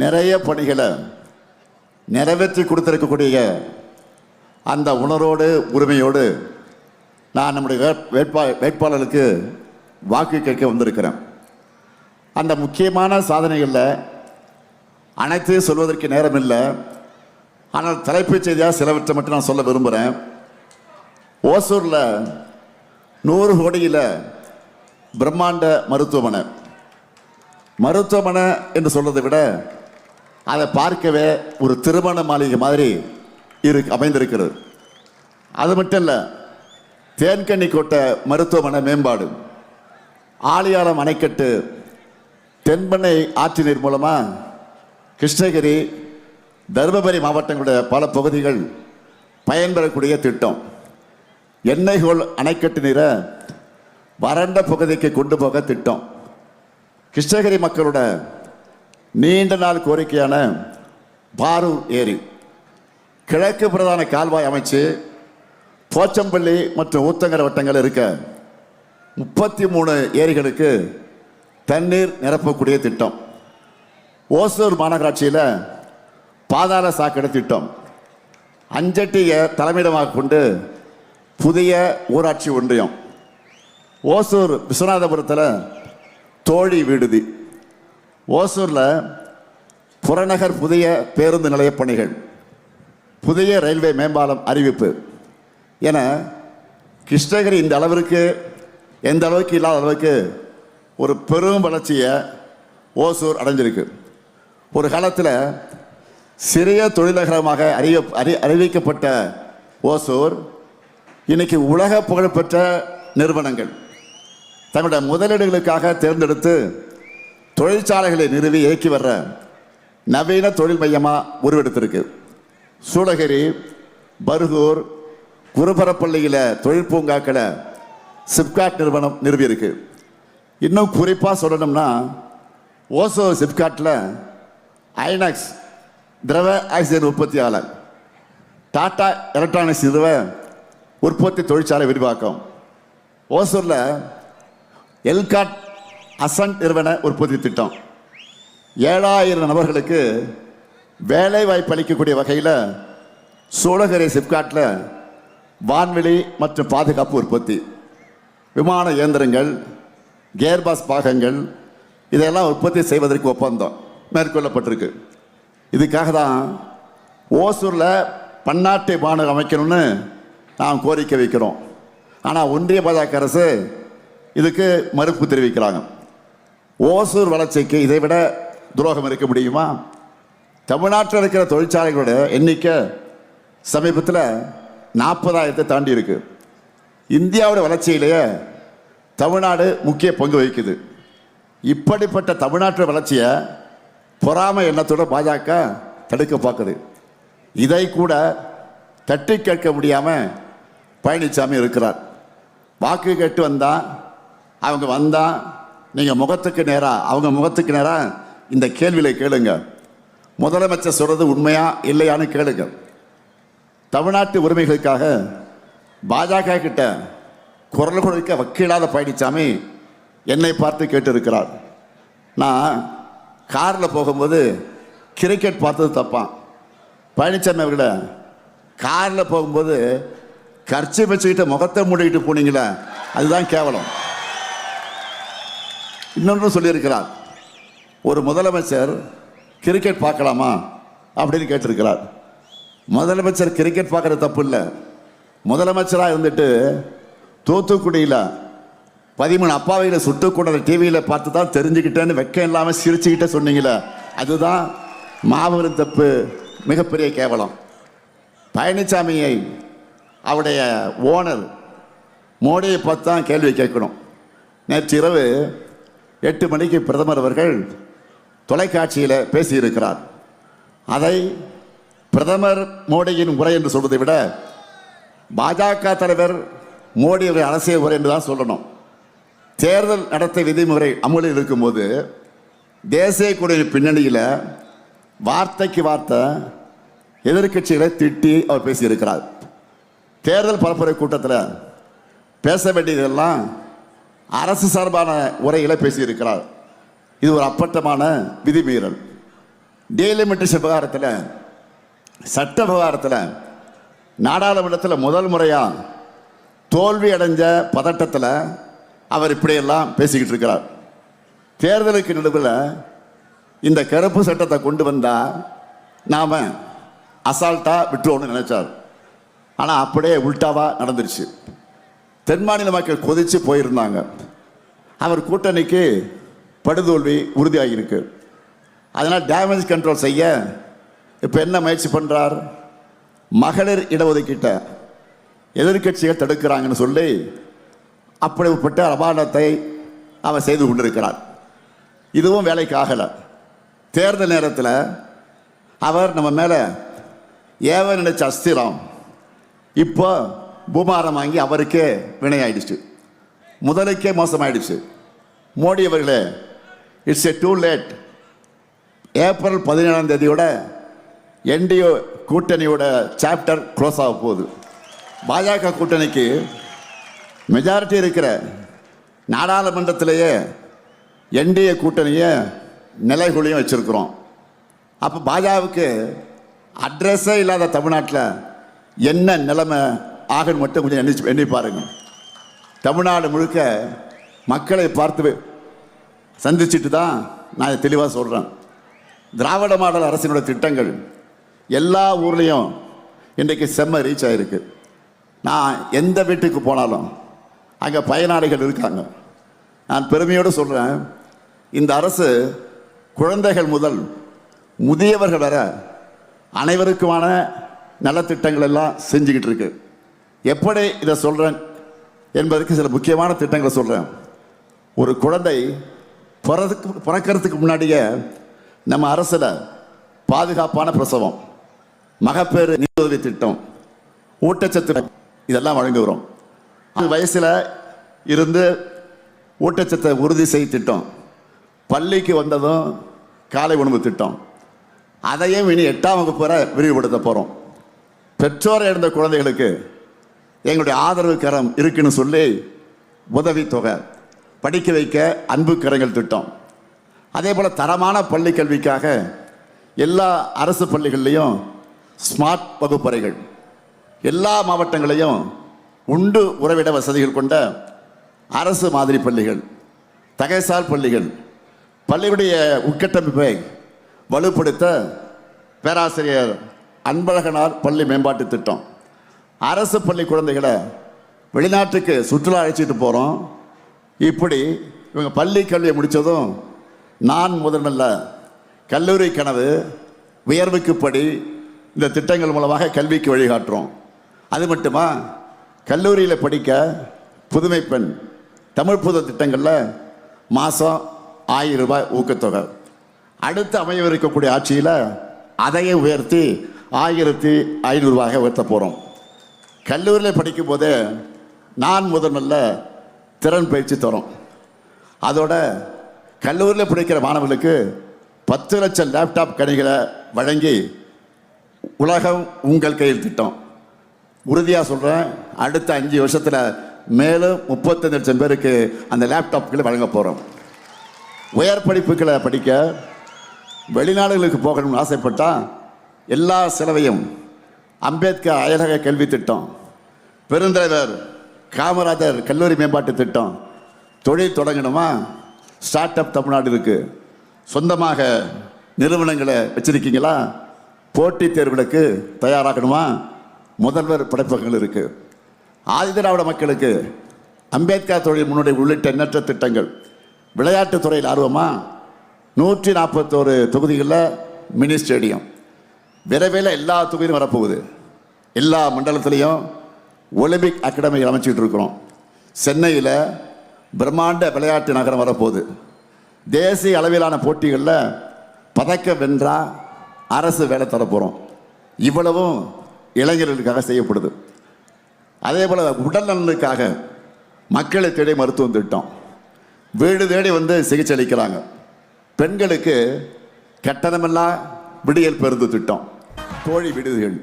நிறைய பணிகளை நிறைவேற்றி கொடுத்திருக்கக்கூடிய அந்த உணர்வோடு உரிமையோடு நான் நம்முடைய வேட்பாளருக்கு வாக்கு கேட்க வந்திருக்கிறேன். அந்த முக்கியமான சாதனைகளில் அனைத்தையும் சொல்வதற்கு நேரம் இல்லை. ஆனால் தலைப்புச் செய்தியாக சிலவற்றை மட்டும் நான் சொல்ல விரும்புகிறேன். ஓசூரில் 100 கோடியில் பிரம்மாண்ட மருத்துவமனை என்று சொல்றதை விட அதை பார்க்கவே ஒரு திருமண மாளிகை மாதிரி அமைந்திருக்கிறது. அது மட்டும் இல்லை, தேன்கனி கோட்டை மருத்துவமனை மேம்பாடு, ஆழியாலம் அணைக்கட்டு, தென்பெண்ணை ஆற்று நீர் மூலமாக கிருஷ்ணகிரி தருமபுரி மாவட்டங்களுடைய பல பகுதிகள் பயன்பெறக்கூடிய திட்டம், எண்ணெய்கோல் அணைக்கட்டு நீரை வறண்ட பகுதிக்கு கொண்டு போக திட்டம், கிருஷ்ணகிரி மக்களோட நீண்ட நாள் கோரிக்கையான பாரூர் ஏரி, கிழக்கு பிரதான கால்வாய் அமைச்சு போச்சம்பள்ளி மற்றும் ஊத்தங்கர வட்டங்கள் இருக்க 33 ஏரிகளுக்கு தண்ணீர் நிரப்பக்கூடிய திட்டம், ஓசூர் மாநகராட்சியில் பாதாள சாக்கடை திட்டம், அஞ்சட்டியை தலைமையிடமாக கொண்டு புதிய ஊராட்சி ஒன்றியம், ஓசூர் விஸ்வநாதபுரத்தில் தோழி விடுதி, ஓசூரில் புறநகர் புதிய பேருந்து நிலைய பணிகள், புதிய ரயில்வே மேம்பாலம் அறிவிப்பு என கிருஷ்ணகிரி இந்த அளவிற்கு எந்த அளவுக்கு இல்லாத அளவுக்கு ஒரு பெரும் வளர்ச்சியை ஓசூர் அடைஞ்சிருக்கு. ஒரு காலத்தில் சிறிய தொழிலகரமாக அறிவிக்கப்பட்ட ஓசூர் இன்னைக்கு உலக புகழ்பெற்ற நிறுவனங்கள் தங்களுடைய முதலீடுகளுக்காக தேர்ந்தெடுத்து தொழிற்சாலைகளை நிறுவி இயக்கி வர்ற நவீன தொழில் மையமாக உருவெடுத்திருக்கு. சூளகிரி, பர்கூர், குருபரப்பள்ளியில் தொழில் பூங்காக்களை சிப்காட் நிறுவனம் நிறுவியிருக்கு. இன்னும் குறிப்பாக சொல்லணும்னா ஓசூர் சிப்காட்டில் ஐநாக்ஸ் திரவ ஆக்சிஜன் உற்பத்தியாளர், டாடா எலக்ட்ரானிக்ஸ் நிறுவ உற்பத்தி தொழிற்சாலை விரிவாக்கம், ஓசூரில் எல்காட் அசன்ட் நிறுவன உற்பத்தி திட்டம், 7000 நபர்களுக்கு வேலை வாய்ப்பு அளிக்கக்கூடிய வகையில் சூளகிரி சிப்காட்டில் வான்வெளி மற்றும் பாதுகாப்பு உற்பத்தி, விமான இயந்திரங்கள், கேர்பாஸ் பாகங்கள் இதெல்லாம் உற்பத்தி செய்வதற்கு ஒப்பந்தம் மேற்கொள்ளப்பட்டிருக்கு. இதுக்காக தான் ஓசூரில் பன்னாட்டு விமானம் அமைக்கணும்னு நாம் கோரிக்கை வைக்கிறோம். ஆனால் ஒன்றிய பாஜக அரசு இதுக்கு மறுப்பு தெரிவிக்கிறாங்க. ஓசூர் வளர்ச்சிக்கு இதை விட துரோகம் இருக்க முடியுமா? தமிழ்நாட்டில் இருக்கிற தொழிற்சாலைகளோட எண்ணிக்கை சமீபத்தில் 40,000 தாண்டி இருக்கு. இந்தியாவோட வளர்ச்சியிலேயே தமிழ்நாடு முக்கிய பங்கு வகிக்குது. இப்படிப்பட்ட தமிழ்நாட்டு வளர்ச்சியை பொறாமை எண்ணத்தோட பாஜக தடுக்க பார்க்குது. இதை கூட தட்டி கேட்க முடியாமல் பழனிசாமி இருக்கிறார். வாக்கு கேட்டு அவங்க வந்தால் நீங்கள் முகத்துக்கு நேராக அவங்க முகத்துக்கு நேராக இந்த கேள்வியை கேளுங்க. முதலமைச்சர் சொல்கிறது உண்மையா இல்லையான்னு கேளுங்க. தமிழ்நாட்டு உரிமைகளுக்காக பாஜக கிட்ட குரல் கொடுக்க வக்கீலாத பழனிசாமி என்னை பார்த்து கேட்டு இருக்கிறார். நான் காரில் போகும்போது கிரிக்கெட் பார்த்தது தப்பான். பழனிசாமி அவர்களை காரில் போகும்போது கர்ச்சி வச்சுக்கிட்ட முகத்தை மூடிக்கிட்டு போனீங்களே அதுதான் கேவலம். இன்னொன்று சொல்லியிருக்கிறார், ஒரு முதலமைச்சர் கிரிக்கெட் பார்க்கலாமா அப்படின்னு கேட்டிருக்கிறார். முதலமைச்சர் கிரிக்கெட் பார்க்குறது தப்பு இல்லை. முதலமைச்சராக இருந்துட்டு தூத்துக்குடியில் 13 அப்பாவையில் சுட்டு கொண்ட டிவியில் பார்த்து தான் தெரிஞ்சுக்கிட்டேன்னு வெக்கம் இல்லாமல் சிரிச்சுக்கிட்டே சொன்னீங்களே அதுதான் மாபெரும் தப்பு, மிகப்பெரிய கேவலம். பழனிசாமியை அவருடைய ஓனர் மோடியை பார்த்து தான் கேள்வி கேட்கணும். நேற்று இரவு 8 மணிக்கு பிரதமர் அவர்கள் தொலைக்காட்சியில் பேசியிருக்கிறார். அதை பிரதமர் மோடியின் உரை என்று சொல்வதை விட பாஜக தலைவர் மோடி அவர்கள் அரசியல் உரை என்று தான் சொல்லணும். தேர்தல் நடத்தை விதிமுறை அமலில் இருக்கும்போது தேசிய கொடியின் பின்னணியில் வார்த்தைக்கு வார்த்தை எதிர்கட்சிகளை திட்டி அவர் பேசியிருக்கிறார். தேர்தல் பரப்புரை கூட்டத்தில் பேச வேண்டியதெல்லாம் அரசு சார்பான உரைகளை பேசியிருக்கிறார். இது ஒரு அப்பட்டமான விதிமீறல். டீலிமிட்டேஷன் விவகாரத்தில், சட்ட விவகாரத்தில் நாடாளுமன்றத்தில் முதல் முறையாக தோல்வி அடைஞ்ச பதட்டத்தில் அவர் இப்படியெல்லாம் பேசிக்கிட்டு இருக்கிறார். தேர்தலுக்கு நடுவில் இந்த கருப்பு சட்டத்தை கொண்டு வந்தால் நாம் அசால்ட்டாக விட்டுருவோம்னு நினைச்சார். ஆனால் அப்படியே உல்டாவாக நடந்துருச்சு. தென் மாநில மக்கள் கொதித்து போயிருந்தாங்க. அவர் கூட்டணிக்கு படுதோல்வி உறுதியாகியிருக்கு. அதனால் டேமேஜ் கண்ட்ரோல் செய்ய இப்போ என்ன முயற்சி பண்ணுறார்? மகளிர் இடஒதுக்கீட்டை எதிர்க்கட்சிகள் தடுக்கிறாங்கன்னு சொல்லி அப்படிப்பட்ட அபாண்டத்தை அவர் செய்து கொண்டிருக்கிறார். இதுவும் வேலைக்கு ஆகலை. தேர்தல் நேரத்தில் அவர் நம்ம மேலே ஏவ நினைச்ச அஸ்திரம் இப்போ பூமாரம் வாங்கி அவருக்கே வினையாயிடுச்சு, முதலுக்கே மோசமாயிடுச்சு. மோடி அவர்களே, it's a too late. April 17ஆம் தேதியோட என்டிஏ கூட்டணியோட சாப்டர் க்ளோஸ் ஆக போகுது. பாஜக கூட்டணிக்கு மெஜாரிட்டி இருக்கிற நாடாளுமன்றத்திலேயே என்டிஏ கூட்டணியை நிலைகுலியும் வச்சுருக்கிறோம். அப்போ பாஜகவுக்கு அட்ரஸே இல்லாத தமிழ்நாட்டில் என்ன நிலைமை ஆகன்னு மட்டும் கொஞ்சம் எண்ணி பாருங்க. தமிழ்நாடு முழுக்க மக்களை பார்த்து சந்திச்சுட்டு தான் நான் தெளிவாக சொல்கிறேன். திராவிட மாடல் அரசினுடைய திட்டங்கள் எல்லா ஊர்லேயும் இன்றைக்கு செம்ம ரீச் ஆகிருக்கு. நான் எந்த வீட்டுக்கு போனாலும் அங்கே பயனாளிகள் இருக்காங்க. நான் பெருமையோடு சொல்கிறேன், இந்த அரசு குழந்தைகள் முதல் முதியவர்கள் வர அனைவருக்குமான நலத்திட்டங்கள் எல்லாம் செஞ்சுக்கிட்டு இருக்கு. எப்படி இதை சொல்கிறேன் என்பதற்கு சில முக்கியமான திட்டங்களை சொல்கிறேன். ஒரு குழந்தை பிறக்கிறதுக்கு முன்னாடியே நம்ம அரசில் பாதுகாப்பான பிரசவம், மகப்பேறு நிதியுதவி திட்டம், ஊட்டச்சத்து இதெல்லாம் வழங்குகிறோம். அந்த வயசில் இருந்து ஊட்டச்சத்தை உறுதி செய்ய திட்டம், பள்ளிக்கு வந்ததும் காலை உணவு திட்டம், அதையும் இனி 8ஆம் வகுப்பு வரை விரிவுபடுத்த போகிறோம். பெற்றோர் இழந்த குழந்தைகளுக்கு எங்களுடைய ஆதரவு கரம் இருக்குன்னு சொல்லி உதவித்தொகை, படிக்க வைக்க அன்பு கரங்கள் திட்டம், அதே போல் தரமான பள்ளி கல்விக்காக எல்லா அரசு பள்ளிகள்லேயும் ஸ்மார்ட் வகுப்பறைகள், எல்லா மாவட்டங்களையும் உண்டு உறவிட வசதிகள் கொண்ட அரசு மாதிரி பள்ளிகள், தகைசால் பள்ளிகள், பள்ளியுடைய உட்கட்டமைப்பை வலுப்படுத்த பேராசிரியர் அன்பழகனார் பள்ளி மேம்பாட்டு திட்டம், அரசு பள்ளி குழந்தைகளை வெளிநாட்டுக்கு சுற்றுலா அழைச்சிட்டு போகிறோம். இப்படி இவங்க பள்ளி கல்வியை முடித்ததும் நான் முதல்ல கல்லூரி கனவு, உயர்வுக்கு படி, இந்த திட்டங்கள் மூலமாக கல்விக்கு வழிகாட்டுறோம். அது மட்டுமா, கல்லூரியில் படிக்க புதுமை பெண், தமிழ் புது திட்டங்களில் மாதம் 1000 ரூபாய் ஊக்கத்தொகை. அடுத்து அமையவிருக்கக்கூடிய ஆட்சியில் அதையே உயர்த்தி 1500 ரூபாய் உயர்த்த போகிறோம். கல்லூரியில் படிக்கும் போதே நான் முதல்ல திறன் பயிற்சி தரோம். அதோட கல்லூரியில் படிக்கிற மாணவர்களுக்கு 10 லட்சம் லேப்டாப் கணிகளை வழங்கி உலகம் உங்கள் கையில் திட்டம். உறுதியாக சொல்கிறேன், அடுத்த 5 வருஷத்தில் மேலும் 35 லட்சம் பேருக்கு அந்த லேப்டாப்களை வழங்க போகிறோம். உயர் படிப்புகளை படிக்க வெளிநாடுகளுக்கு போகணும்னு ஆசைப்பட்டால் எல்லா செலவையும் அம்பேத்கர் அயலக கல்வி திட்டம், பெருந்தலைவர் காமராஜர் கல்லூரி மேம்பாட்டு திட்டம், தொழில் தொடங்கணுமா ஸ்டார்ட் அப் தமிழ்நாடு இருக்குது. சொந்தமாக நிறுவனங்களை வச்சுருக்கீங்களா? போட்டித் தேர்வுகளுக்கு தயாராகணுமா? முதல்வர் படைப்பகங்கள் இருக்குது. ஆதிதிராவிட மக்களுக்கு அம்பேத்கர் தொழில் முன்னோடி உள்ளிட்ட எண்ணற்ற திட்டங்கள். விளையாட்டுத் துறையில் ஆர்வமா? 141 தொகுதிகளில் மினி ஸ்டேடியம். விரைவில் எல்லா தொகுதியும் வரப்போகுது. எல்லா மண்டலத்திலையும் ஒலிம்பிக் அகாடமி அமைச்சிக்கிட்டு இருக்கிறோம். சென்னையில் பிரம்மாண்ட விளையாட்டு நகரம் வரப்போகுது. தேசிய அளவிலான போட்டிகளில் பதக்கம் வென்றால் அரசு வேலை தரப்போகிறோம். இவ்வளவும் இளைஞர்களுக்காக செய்யப்படுது. அதே போல் உடல் நலனுக்காக மக்களை தேடி மருத்துவம் திட்டம், வீடு தேடி வந்து சிகிச்சை அளிக்கிறாங்க. பெண்களுக்கு கட்டணமெல்லாம் விடியல் பெருந்து திட்டம், தோழி விடுதிகள்,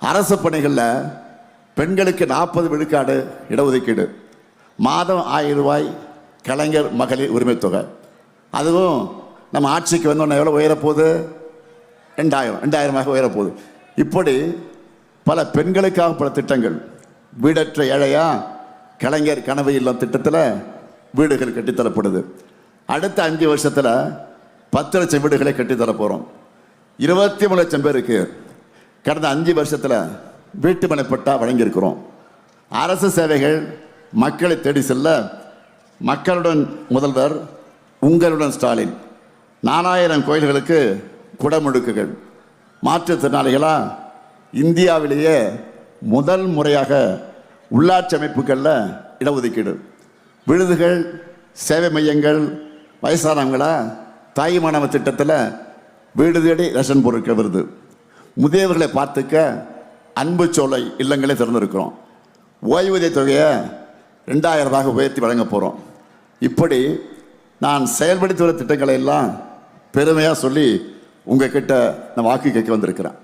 அரசு பணிகளில் பெண்களுக்கு 40 விழுக்காடு இடஒதுக்கீடு, மாதம் 1000 ரூபாய் கலைஞர் மகளிர் உரிமை தொகை. அதுவும் நம்ம ஆட்சிக்கு வந்தோன்னே எவ்வளோ உயரப்போகுது? ரெண்டாயிரமாக உயரப்போகுது. இப்படி பல பெண்களுக்காக பல திட்டங்கள். வீடற்ற ஏழையா கலைஞர் கனவு இல்லம் திட்டத்தில் வீடுகள் கட்டித்தரப்படுது. அடுத்த 5 வருஷத்தில் 10 லட்சம் வீடுகளை கட்டித்தர போகிறோம். 23 லட்சம் பேருக்கு கடந்த 5 வருஷத்தில் வீட்டுமனை பட்டா வழங்கியிருக்கிறோம். அரசு சேவைகள் மக்களை தேடி செல்ல மக்களுடன் முதல்வர், உங்களுடன் ஸ்டாலின் 4000 கோயில்களுக்கு குடமுழுக்குகள். மாற்றுத்திறனாளிகளா இந்தியாவிலேயே முதல் முறையாக உள்ளாட்சி அமைப்புகளில் இடஒதுக்கீடு. விடுதிகள், சேவை மையங்கள், வயசானவங்களா தாய்மானவ திட்டத்தில் வீடு தேடி ரேஷன் பொருட்கள் வருது. முதியவர்களை பார்த்துக்க அன்பு சோலை இல்லங்களே திறந்திருக்கிறோம். ஓய்வூதிய தொகையை 2000 ரூபாய் உயர்த்தி வழங்க போகிறோம். இப்படி நான் செயல்படுத்தி வர திட்டங்களை எல்லாம் பெருமையாக சொல்லி உங்கள் கிட்ட நான் வாக்கு கேட்க வந்திருக்கிறேன்.